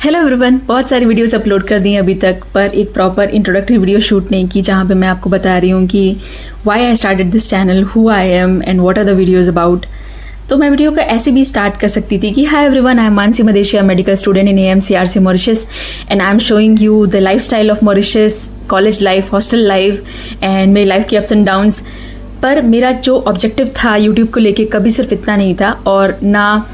Hello everyone, बहुत सारी videos upload कर दी हैं अभी तक, पर एक प्रॉपर इंट्रोडक्टरी वीडियो शूट नहीं की जहाँ पे मैं आपको बता रही हूँ कि why I started this channel, who I am and what are the videos about. तो मैं वीडियो को ऐसे भी स्टार्ट कर सकती थी कि hi everyone, I am Mansi Madeshiya, medical student in AMCRC Mauritius, and I am showing you the life style of Mauritius, college life, hostel life and मेरी लाइफ की अप्स एंड डाउन्स। पर मेरा जो ऑब्जेक्टिव था यूट्यूब को लेके कभी सिर्फ इतना नहीं था और ना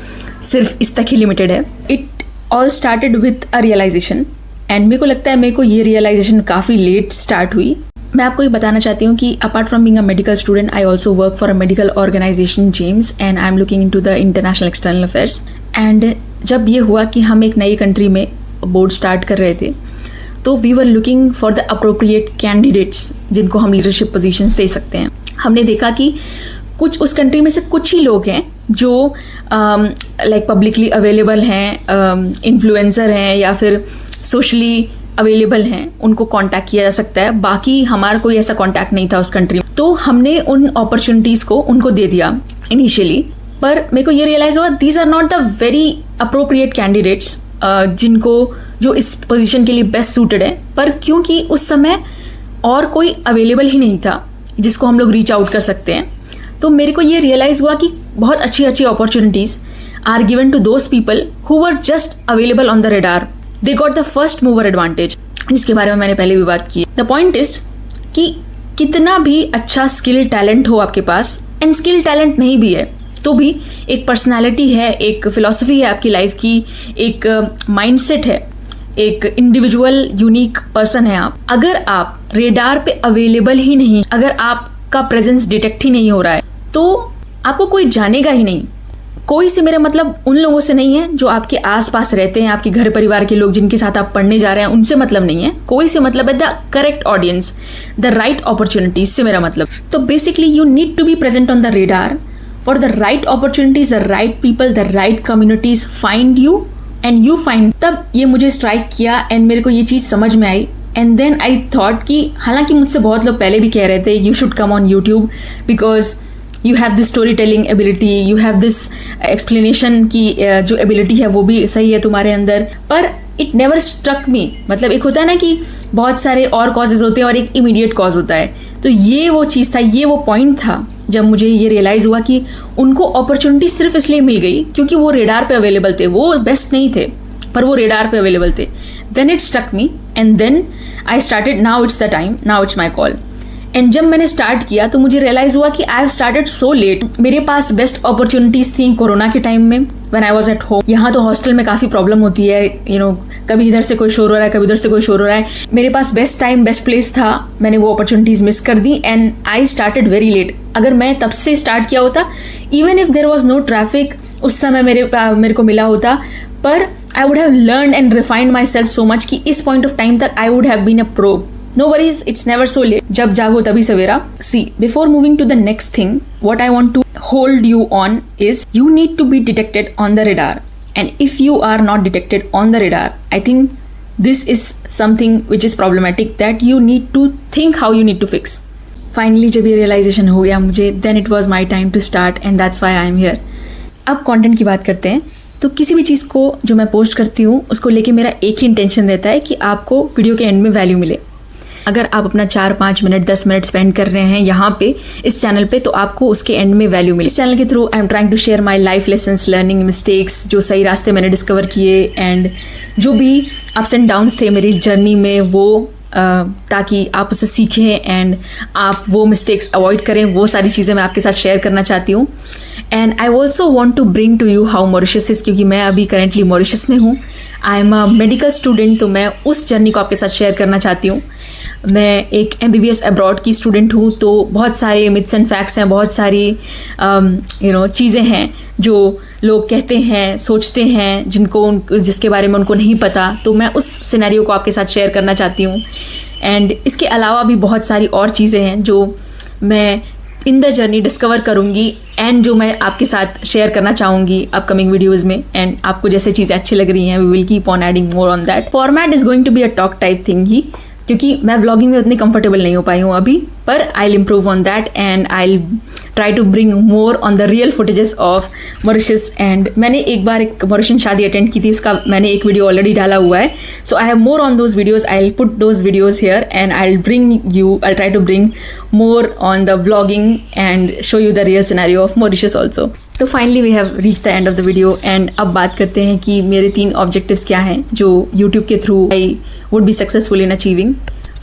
सिर्फ इस तक ही लिमिटेड है। It all started with a realisation, and मेरे को लगता है मेरे को ये रियलाइजेशन काफ़ी लेट स्टार्ट हुई। मैं आपको ये बताना चाहती हूँ कि apart from being a medical student, I also work for a medical organisation GEMS, and I am looking into the international external affairs. And जब ये हुआ कि हम एक नई कंट्री में बोर्ड स्टार्ट कर रहे थे, तो we were looking for the appropriate candidates जिनको हम लीडरशिप पोजीशंस दे सकते हैं। हमने देखा कि कुछ उस कंट्री में से कुछ ही लोग हैं जो लाइक पब्लिकली अवेलेबल हैं, इन्फ्लुएंसर हैं या फिर सोशली अवेलेबल हैं, उनको कांटेक्ट किया जा सकता है। बाकी हमारा कोई ऐसा कांटेक्ट नहीं था उस कंट्री में, तो हमने उन अपॉर्चुनिटीज़ को उनको दे दिया इनिशियली। पर मेरे को ये रियलाइज हुआ these are not the very appropriate candidates जो इस पोजीशन के लिए बेस्ट सूटेड है। पर क्योंकि उस समय और कोई अवेलेबल ही नहीं था जिसको हम लोग रीच आउट कर सकते हैं, तो मेरे को ये रियलाइज़ हुआ कि बहुत अच्छी अच्छी opportunities are given to those people who were just available on the radar. They got the first mover advantage, जिसके बारे में मैंने पहले भी बात की। द पॉइंट इज कि कितना भी अच्छा स्किल टैलेंट हो आपके पास, एंड स्किल टैलेंट नहीं भी है तो भी एक पर्सनैलिटी है, एक फिलॉसफी है आपकी लाइफ की, एक माइंडसेट है, एक इंडिविजुअल यूनिक पर्सन है आप। अगर आप रेडार पे अवेलेबल ही नहीं, अगर आपका प्रेजेंस डिटेक्ट ही नहीं हो रहा है, तो आपको कोई जानेगा ही नहीं। कोई से मेरा मतलब उन लोगों से नहीं है जो आपके आसपास रहते हैं, आपके घर परिवार के लोग जिनके साथ आप पढ़ने जा रहे हैं, उनसे मतलब नहीं है। कोई से मतलब है the correct audience, the right opportunities से मेरा मतलब। तो basically you need to be present on the radar for the right opportunities, the right people, the right communities find you and you find. तब ये मुझे स्ट्राइक किया and मेरे को ये चीज़ समझ में आई। एंड देन आई थॉट कि हालांकि मुझसे बहुत लोग पहले भी कह रहे थे you should come on YouTube because you have this story telling ability, you have this explanation की जो एबिलिटी है वो भी सही है तुम्हारे अंदर, पर इट नेवर स्ट्रक मी। मतलब एक होता है ना कि बहुत सारे और कॉजेज होते हैं और एक इमीडिएट कॉज होता है, तो ये वो चीज़ था, ये वो पॉइंट था जब मुझे ये रियलाइज़ हुआ कि उनको अपॉर्चुनिटी सिर्फ इसलिए मिल गई क्योंकि वो रेडार पे अवेलेबल थे। वो बेस्ट नहीं थे पर वो रेडार पे अवेलेबल थे। Then it stuck me and then I started, now it's the time, now it's my call. And जब मैंने स्टार्ट किया तो मुझे रियलाइज हुआ कि I have started so late. मेरे पास बेस्ट अपॉर्चुनिटीज थी कोरोना के टाइम में when I was at home. यहाँ तो हॉस्टल में काफ़ी प्रॉब्लम होती है, कभी इधर से कोई शोर हो रहा है, कभी उधर से कोई शोर हो रहा है। मेरे पास बेस्ट टाइम, बेस्ट प्लेस था, मैंने वो अपॉर्चुनिटीज मिस कर दी and I started very late. अगर मैं तब से स्टार्ट किया होता, even if there was no traffic, उस समय मेरे को मिला होता, पर I would have learn and refined my self so much कि इस पॉइंट ऑफ टाइम तक I would have been a pro. No worries, it's never so late. जब जागो तभी सवेरा। See, before moving to the next thing, what I want to hold you on is you need to be detected on the radar. And if you are not detected on the radar, I think this is something which is problematic that you need to think how you need to fix. Finally, जब ये realization हो गया मुझे, then it was my time to start and that's why I am here. अब content की बात करते हैं। तो किसी भी चीज़ को जो मैं पोस्ट करती हूँ उसको लेके मेरा एक ही इंटेंशन रहता है कि आपको वीडियो के एंड में वैल्यू मिले। अगर आप अपना 4-5 मिनट 10 मिनट स्पेंड कर रहे हैं यहाँ पे इस चैनल पे, तो आपको उसके एंड में वैल्यू मिले। इस चैनल के through I am trying to share my life lessons, learning mistakes, जो सही रास्ते मैंने डिस्कवर किए एंड जो भी अप्स एंड डाउन्स थे मेरी जर्नी में, वो ताकि आप उससे सीखें एंड आप वो मिस्टेक्स अवॉइड करें। वो सारी चीज़ें मैं आपके साथ शेयर करना चाहती हूँ। And I also want to bring to you how Mauritius is, क्योंकि मैं अभी करेंटली मॉरिशस में हूँ। I am a medical student, तो मैं उस जर्नी को आपके साथ शेयर करना चाहती हूँ। मैं एक MBBS अब्रॉड की स्टूडेंट हूँ, तो बहुत सारे मिथ्स एंड फैक्ट्स हैं, बहुत सारी चीज़ें हैं जो लोग कहते हैं, सोचते हैं, जिसके बारे में उनको नहीं पता। तो मैं उस सिनेरियो को आपके साथ शेयर करना चाहती हूँ। एंड इसके अलावा भी बहुत सारी और चीज़ें हैं जो मैं इन द जर्नी डिस्कवर करूँगी एंड जो मैं आपके साथ शेयर करना चाहूँगी अपकमिंग वीडियोज़ में। एंड आपको जैसे चीज़ें अच्छी लग रही हैं, we will keep on adding more on that. Format is going to be a talk type thing ही, क्योंकि मैं व्लॉगिंग में उतनी कंफर्टेबल नहीं हो पाई हूँ अभी। पर I'll improve on that and I'll try to bring more on the real footages of Mauritius. And मैंने एक बार एक मॉरिशियन शादी अटेंड की थी, उसका मैंने एक वीडियो ऑलरेडी डाला हुआ है. So I have more on those videos. I'll put those videos here and I'll try to bring more on the vlogging and show you the real scenario of Mauritius also. तो finally we have reach the end of the video and अब बात करते हैं कि मेरे 3 objectives क्या हैं जो यूट्यूब के through I would be successful in achieving.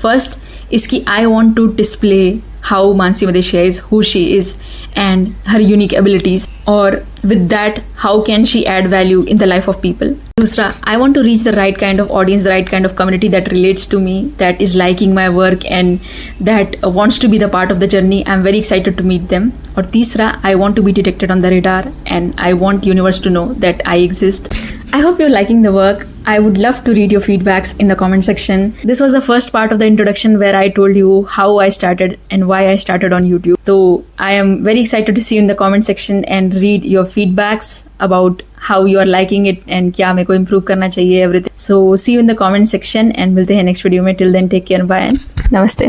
First is कि I want to display how Mansi Madeshia is, who she is and her unique abilities, or with that how can she add value in the life of people. दूसरा, I want to reach the right kind of audience, the right kind of community that relates to me, that is liking my work and that wants to be the part of the journey. I'm very excited to meet them. और तीसरा, I want to be detected on the radar and I want universe to know that I exist. I hope you're liking the work. I would love to read your feedbacks in the comment section. This was the first part of the introduction where I told you how I started and why I started on YouTube. So I am very excited to see you in the comment section and read your feedbacks about how you are liking it and क्या मेरे को improve करना चाहिए everything. So see you in the comment section and मिलते हैं next video में. Till then take care, bye and नमस्ते.